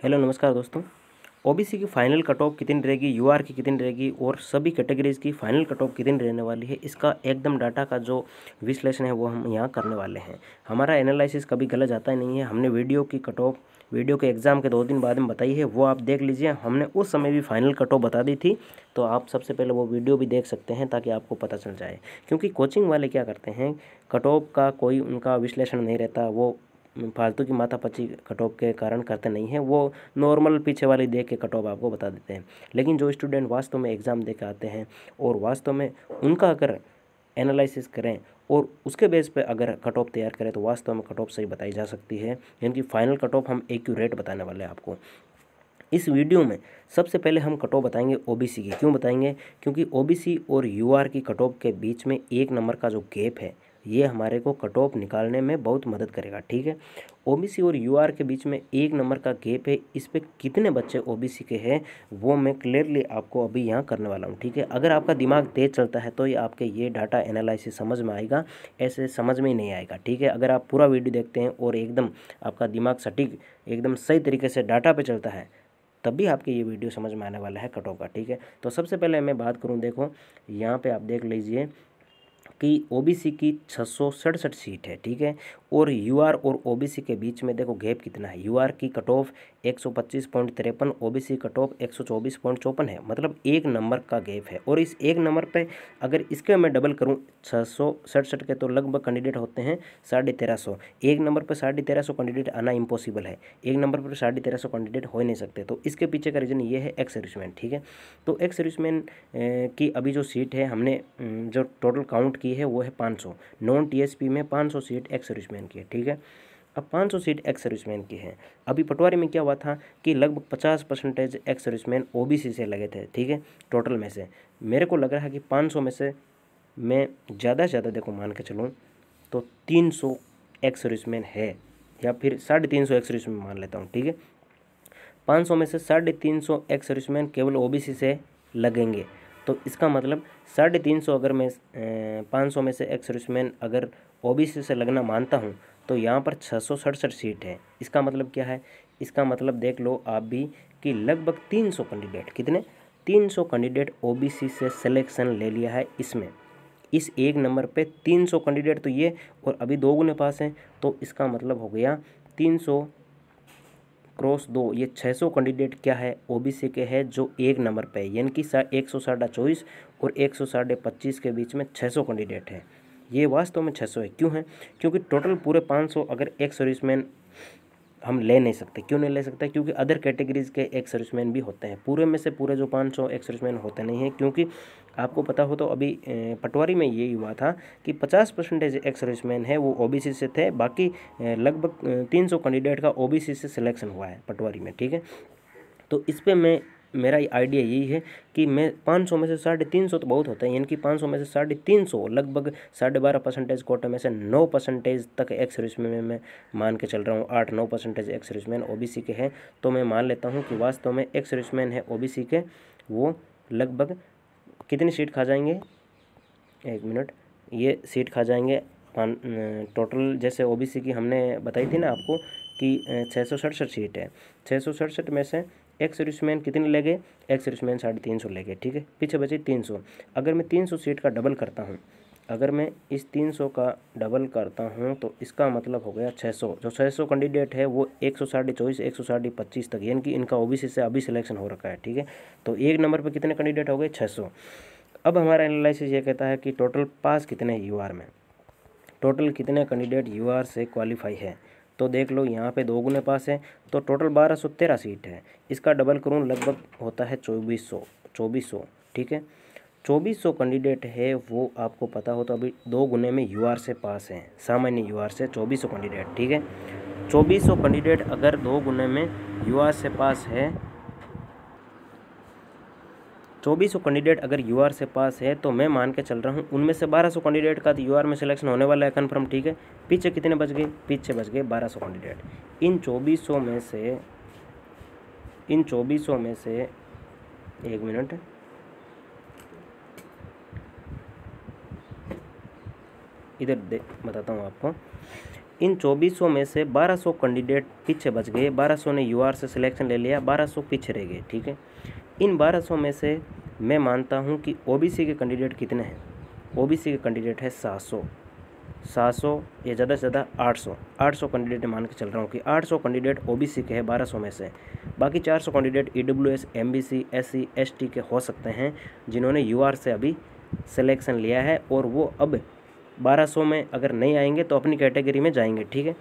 Hello नमस्कार दोस्तों। OBC की फाइनल कट ऑफ कितनी रहेगी, यूआर की कितनी रहेगी और सभी कैटेगरीज की फाइनल कट ऑफ कितनी रहने वाली है, इसका एकदम डाटा का जो विश्लेषण है वो हम यहाँ करने वाले हैं। हमारा एनालिसिस कभी गलत जाता ही नहीं है। हमने वीडियो की कट ऑफ वीडियो के एग्ज़ाम के 2 दिन बाद में बताई है, वो आप देख लीजिए। हमने उस समय भी फाइनल कट ऑफ बता दी थी, तो आप सबसे पहले वो वीडियो भी देख सकते हैं ताकि आपको पता चल जाए। क्योंकि कोचिंग वाले क्या करते हैं, कट ऑफ का कोई उनका विश्लेषण नहीं रहता, वो फालतू की माथापच्ची कट ऑफ के कारण करते नहीं हैं, वो नॉर्मल पीछे वाली देख के कट ऑफ आपको बता देते हैं। लेकिन जो स्टूडेंट वास्तव में एग्ज़ाम दे के आते हैं और वास्तव में उनका अगर एनालिसिस करें और उसके बेस पे अगर कट ऑफ तैयार करें तो वास्तव में कट ऑफ सही बताई जा सकती है। यानी कि फाइनल कट ऑफ हम एक्यूरेट बताने वाले हैं आपको इस वीडियो में। सबसे पहले हम कट ऑफ बताएंगे ओबीसी की। क्यों बताएंगे? क्योंकि ओबीसी और यूआर की कट ऑफ के बीच में 1 नंबर का जो गैप है ये हमारे को कट ऑफ निकालने में बहुत मदद करेगा। ठीक है, ओबीसी और यूआर के बीच में 1 नंबर का गैप है, इस पे कितने बच्चे ओबीसी के हैं वो मैं क्लियरली आपको अभी यहाँ करने वाला हूँ। ठीक है, अगर आपका दिमाग तेज चलता है तो ये आपके ये डाटा एनालिसिस समझ में आएगा, ऐसे समझ में ही नहीं आएगा। ठीक है, अगर आप पूरा वीडियो देखते हैं और एकदम आपका दिमाग सटीक एकदम सही तरीके से डाटा पे चलता है तब भी आपके ये वीडियो समझ में आने वाला है कट ऑफ का। ठीक है, तो सबसे पहले मैं बात करूं, देखो यहाँ पे आप देख लीजिए कि ओबीसी की 667 सीट है। ठीक है, और यूआर और ओबीसी के बीच में देखो गैप कितना है। यूआर की cut off 125.53, OBC cut off 124.54 है, मतलब 1 नंबर का गैप है। और इस 1 नंबर पे अगर इसके मैं डबल करूं 667 के तो लगभग कैंडिडेट होते हैं 1350। 1 नंबर पर 1350 कैंडिडेट आना इम्पॉसिबल है, 1 नंबर पर 1350 कैंडिडेट हो ही नहीं सकते। तो इसके पीछे का रीज़न ये है एक्स सर्विसमैन। ठीक है, तो एक्स सर्विसमैन की अभी जो सीट है हमने जो टोटल काउंट की है वो है 500। नॉन टीएसपी में 500 सीट एक्स सर्विसमैन की है। ठीक है, अब 500 सीट एक्स सर्विसमैन की है। अभी पटवारी में क्या हुआ था कि लगभग 50% एक्स सर्विसमैन ओबीसी से लगे थे। ठीक है, टोटल में से मेरे को लग रहा है कि 500 में से मैं ज़्यादा से ज़्यादा देखो मान के चलूँ तो 300 एक्स सर्विसमैन है, या फिर 350 एक्स सर्विसमैन मान लेता हूँ। ठीक है, 500 में से 350 एक्स सर्विसमैन केवल ओबीसी से लगेंगे। तो इसका मतलब 350 अगर मैं 500 में से एक्स सर्विसमैन अगर ओबीसी से लगना मानता हूँ तो यहाँ पर 667 सीट है। इसका मतलब क्या है? इसका मतलब देख लो आप भी कि लगभग 300 कैंडिडेट, कितने 300 कैंडिडेट ओबीसी से सिलेक्शन ले लिया है इसमें। इस 1 नंबर पे 300 कैंडिडेट तो ये, और अभी 2 गुने पास हैं, तो इसका मतलब हो गया 300 क्रॉस 2, ये 600 कैंडिडेट क्या है ओबीसी के है जो 1 नंबर पे है। यानी कि 124 और 125 के बीच में 600 कैंडिडेट है। ये वास्तव में 600 है। क्यों है? क्योंकि टोटल पूरे 500 अगर एक सर्विसमैन हम ले नहीं सकते। क्यों नहीं ले सकते? क्योंकि अदर कैटेगरीज के एक्स सर्विसमैन भी होते हैं। पूरे में से पूरे जो 500 एक्स सर्विसमैन होते नहीं हैं, क्योंकि आपको पता हो तो अभी पटवारी में यही हुआ था कि 50% एक्स सर्विसमैन है वो ओबीसी से थे, बाकी लगभग 300 कैंडिडेट का ओबीसी से सिलेक्शन हुआ है पटवारी में। ठीक है, तो इस पर मेरा आइडिया यही है कि मैं 500 में से 350 तो बहुत होता है, यानी कि 500 में से 350 लगभग 12.5% कोटे में से 9% तक एक्स सर्विसमैन में मान के चल रहा हूँ। 8-9% एक्स सर्विसमैन ओबीसी के हैं। तो मैं मान लेता हूँ कि वास्तव में एक्स सर्विसमैन है ओबीसी के, वो लगभग कितनी सीट खा जाएंगे, 1 मिनट, ये सीट खा जाएंगे टोटल जैसे ओबीसी की हमने बताई थी ना आपको कि 667 सीट है। 667 में से एक्स सर्विसमैन कितने ले गए? एक्स सर्विसमैन 350 ले गए। ठीक है, पीछे बचे 300। अगर मैं 300 सीट का डबल करता हूँ, अगर मैं इस 300 का डबल करता हूँ तो इसका मतलब हो गया 600। जो 600 कैंडिडेट है वो 124 125 तक, यानी कि इनका ओबीसी से अभी सिलेक्शन हो रखा है। ठीक है, तो 1 नंबर पर कितने कैंडिडेट हो गए? 600। अब हमारा एनालिसिस ये कहता है कि टोटल पास कितने यूआर में, टोटल कितने कैंडिडेट यूआर से क्वालिफाई है। तो देख लो यहाँ पे 2 गुने पास है, तो टोटल 1213 सीट है। इसका डबल करूँ लगभग होता है 2400। ठीक है, 2400 कैंडिडेट है वो आपको पता हो तो अभी 2 गुने में यूआर से पास है, सामान्य यूआर से 2400 कैंडिडेट। ठीक है, 2400 कैंडिडेट अगर 2 गुने में यूआर से पास है, 2400 कैंडिडेट अगर यूआर से पास है तो मैं मान के चल रहा हूँ उनमें से 1200 कैंडिडेट का तो यूआर में सिलेक्शन होने वाला है कन्फर्म। ठीक है, पीछे कितने बच गए? पीछे बच गए 1200 कैंडिडेट। इन 2400 में से 1 मिनट, इधर बताता हूँ आपको। इन 2400 में से 1200 कैंडिडेट पीछे बच गए, 1200 ने यूआर से सिलेक्शन ले लिया, 1200 पीछे रह गए, ठीक है। इन 1200 में से मैं मानता हूँ कि ओबीसी के कैंडिडेट कितने हैं, ओबीसी के कैंडिडेट है 700 या ज़्यादा से ज़्यादा 800 कैंडिडेट मान के चल रहा हूँ कि 800 कैंडिडेट ओबीसी के हैं 1200 में से। बाकी 400 candidate EWS, MBC, SC, ST के हो सकते हैं जिन्होंने यूआर से अभी सिलेक्शन लिया है और वो अब 1200 में अगर नहीं आएंगे तो अपनी कैटेगरी में जाएंगे, ठीक है।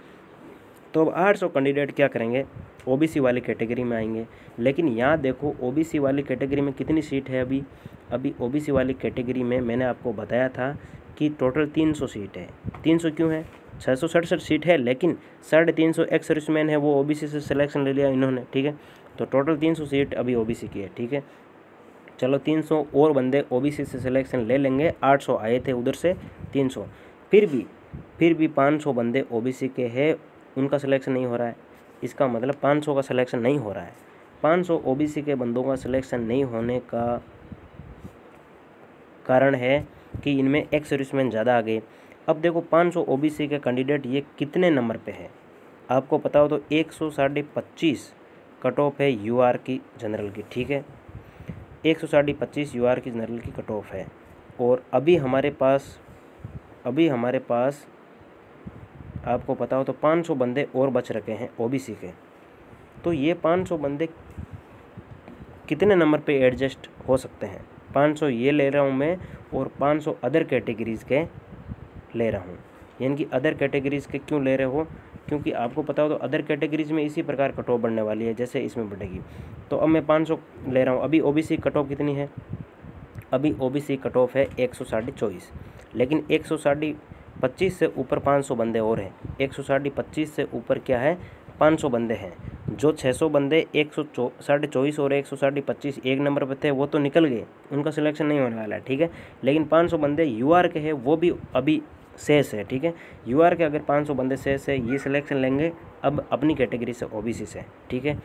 तो अब 800 कैंडिडेट क्या करेंगे, ओबीसी वाली कैटेगरी में आएंगे। लेकिन यहाँ देखो ओबीसी वाली कैटेगरी में कितनी सीट है अभी ओबीसी वाली कैटेगरी में मैंने आपको बताया था कि टोटल 300 सीट है। 300 क्यों है, 667 सीट है, लेकिन 350 एक्स सर्विसमैन है, वो ओबीसी से सिलेक्शन ले लिया इन्होंने, ठीक है। तो टोटल 300 सीट अभी ओबीसी की है, ठीक है। चलो 300 और बंदे ओबीसी से सिलेक्शन ले लेंगे, 800 आए थे उधर से 300, फिर भी 500 बंदे ओबीसी के हैं, उनका सिलेक्शन नहीं हो रहा है। इसका मतलब 500 का सिलेक्शन नहीं हो रहा है। 500 ओबीसी के बंदों का सिलेक्शन नहीं होने का कारण है कि इनमें एक्स सर्विसमैन ज़्यादा आ गए। अब देखो 500 ओबीसी के कैंडिडेट ये कितने नंबर पे है आपको पता हो तो 125 कट ऑफ है यूआर की जनरल की, ठीक है। 125 यूआर की जनरल की कट ऑफ है और अभी हमारे पास आपको पता हो तो 500 बंदे और बच रखे हैं ओबीसी के। तो ये 500 बंदे कितने नंबर पे एडजस्ट हो सकते हैं, 500 ये ले रहा हूँ मैं और 500 अदर कैटेगरीज़ के ले रहा हूँ। यानी कि अदर कैटेगरीज़ के क्यों ले रहे हो, क्योंकि आपको पता हो तो अदर कैटेगरीज़ में इसी प्रकार कट ऑफ बढ़ने वाली है जैसे इसमें बढ़ेगी। तो अब मैं 500 ले रहा हूँ। अभी ओबीसी कट ऑफ कितनी है, अभी ओबीसी कट ऑफ है 124, लेकिन 125 से ऊपर 500 बंदे और हैं। 125 से ऊपर क्या है, 500 बंदे हैं। जो 600 बंदे 124 और 125 एक नंबर पर थे वो तो निकल गए, उनका सिलेक्शन नहीं होने वाला है, ठीक है। लेकिन 500 बंदे यूआर के हैं वो भी अभी शेष है, ठीक है। यूआर के अगर 500 बंदे शेष है, ये सिलेक्शन लेंगे अब अपनी कैटेगरी से ओबीसी से, ठीक है।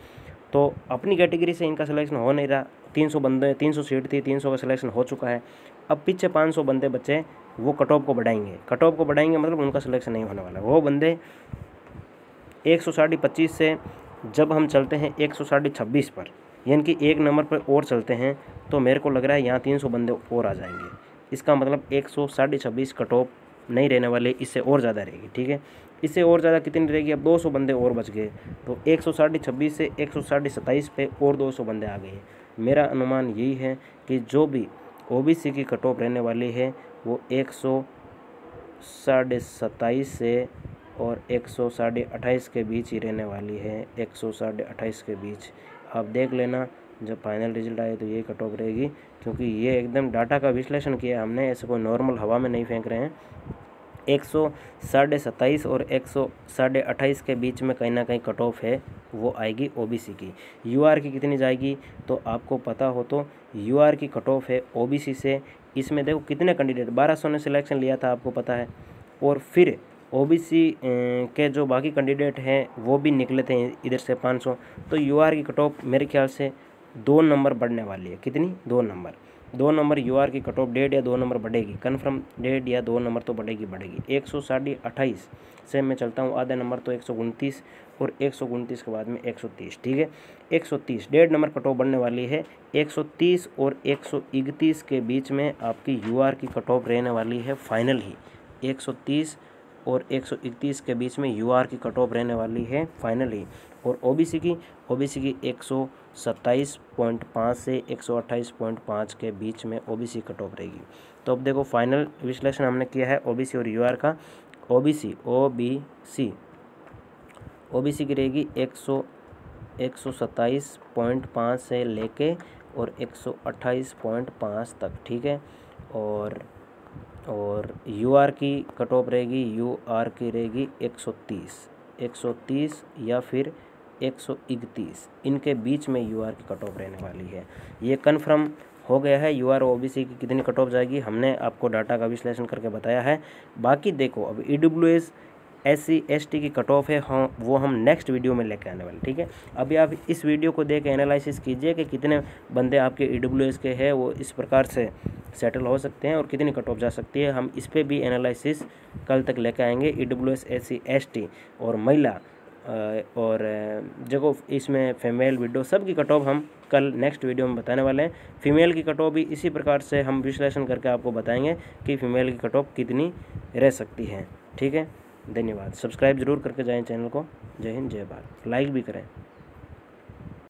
तो अपनी कैटेगरी से इनका सिलेक्शन हो नहीं रहा। 300 बंदे, 300 सीट थी, 300 का सिलेक्शन हो चुका है। अब पीछे 500 बंदे बचे, वो कट ऑफ को बढ़ाएंगे मतलब उनका सिलेक्शन नहीं होने वाला। वो बंदे 125 से जब हम चलते हैं 126 पर, यानी कि एक नंबर पर और चलते हैं, तो मेरे को लग रहा है यहाँ 300 बंदे और आ जाएंगे। इसका मतलब 126 कट ऑफ नहीं रहने वाले, इससे और ज़्यादा रहेगी, ठीक है। इससे और ज़्यादा कितनी रहेगी, अब 200 बंदे और बच गए, तो 126 से 127 पे और 200 बंदे आ गए। मेरा अनुमान यही है कि जो भी ओबीसी की कट ऑफ रहने वाली है वो 127 से और 128 के बीच ही रहने वाली है। 128 के बीच आप देख लेना, जब फाइनल रिजल्ट आए तो ये कट ऑफ रहेगी, क्योंकि ये एकदम डाटा का विश्लेषण किया हमने, ऐसे कोई नॉर्मल हवा में नहीं फेंक रहे हैं। 127 और 128 के बीच में कहीं ना कहीं कट ऑफ है, वो आएगी ओबीसी की। यूआर की कितनी जाएगी तो आपको पता हो तो यूआर की कट ऑफ है ओबीसी से, इसमें देखो कितने कैंडिडेट 1200 ने सिलेक्शन लिया था आपको पता है, और फिर ओबीसी के जो बाकी कैंडिडेट हैं वो भी निकले थे इधर से 500। तो यूआर की कट ऑफ मेरे ख्याल से 2 नंबर बढ़ने वाली है। कितनी, 2 नंबर यूआर की कट ऑफ 1.5 या 2 नंबर बढ़ेगी, कन्फर्म 1.5 या 2 नंबर तो बढ़ेगी। 128 से मैं चलता हूँ आधे नंबर तो 129 और 129 के बाद में 130, ठीक है। 130 1.5 नंबर कट ऑफ बढ़ने वाली है। 130 और 131 के बीच में आपकी यूआर की कट ऑफ रहने वाली है फाइनल ही। 130 और 131 के बीच में यूआर की कट ऑफ रहने वाली है फाइनल ही। और ओबीसी की 127.5 से 128.5 के बीच में ओबीसी कट ऑफ रहेगी। तो अब देखो फाइनल विश्लेषण हमने किया है ओबीसी और यूआर का। ओबीसी की रहेगी 127.5 से लेके और 128.5 तक, ठीक है। और यूआर की कट ऑफ रहेगी, 130 या फिर 131, इनके बीच में यूआर की कट ऑफ रहने वाली है। ये कन्फर्म हो गया है। यूआर ओबीसी की कितनी कट ऑफ जाएगी हमने आपको डाटा का विश्लेषण करके बताया है। बाकी देखो अब ईडब्ल्यूएस, एससी, एसटी की कट ऑफ है, हाँ वो हम नेक्स्ट वीडियो में लेकर आने वाले, ठीक है। अभी आप इस वीडियो को देख के एनालिसिस कीजिए कि कितने बंदे आपके ईडब्ल्यूएस के हैं, वो इस प्रकार से सेटल हो सकते हैं और कितनी कट ऑफ जा सकती है, हम इस पर भी एनालिसिस कल तक लेकर आएंगे। EWS SC ST और महिला और जो इसमें फीमेल विडो सब की कट ऑफ हम कल नेक्स्ट वीडियो में बताने वाले हैं। फीमेल की कट ऑफ भी इसी प्रकार से हम विश्लेषण करके आपको बताएंगे कि फीमेल की कट ऑफ कितनी रह सकती है। ठीक है, धन्यवाद। सब्सक्राइब जरूर करके जाएं चैनल को। जय हिंद, जय भारत। लाइक भी करें।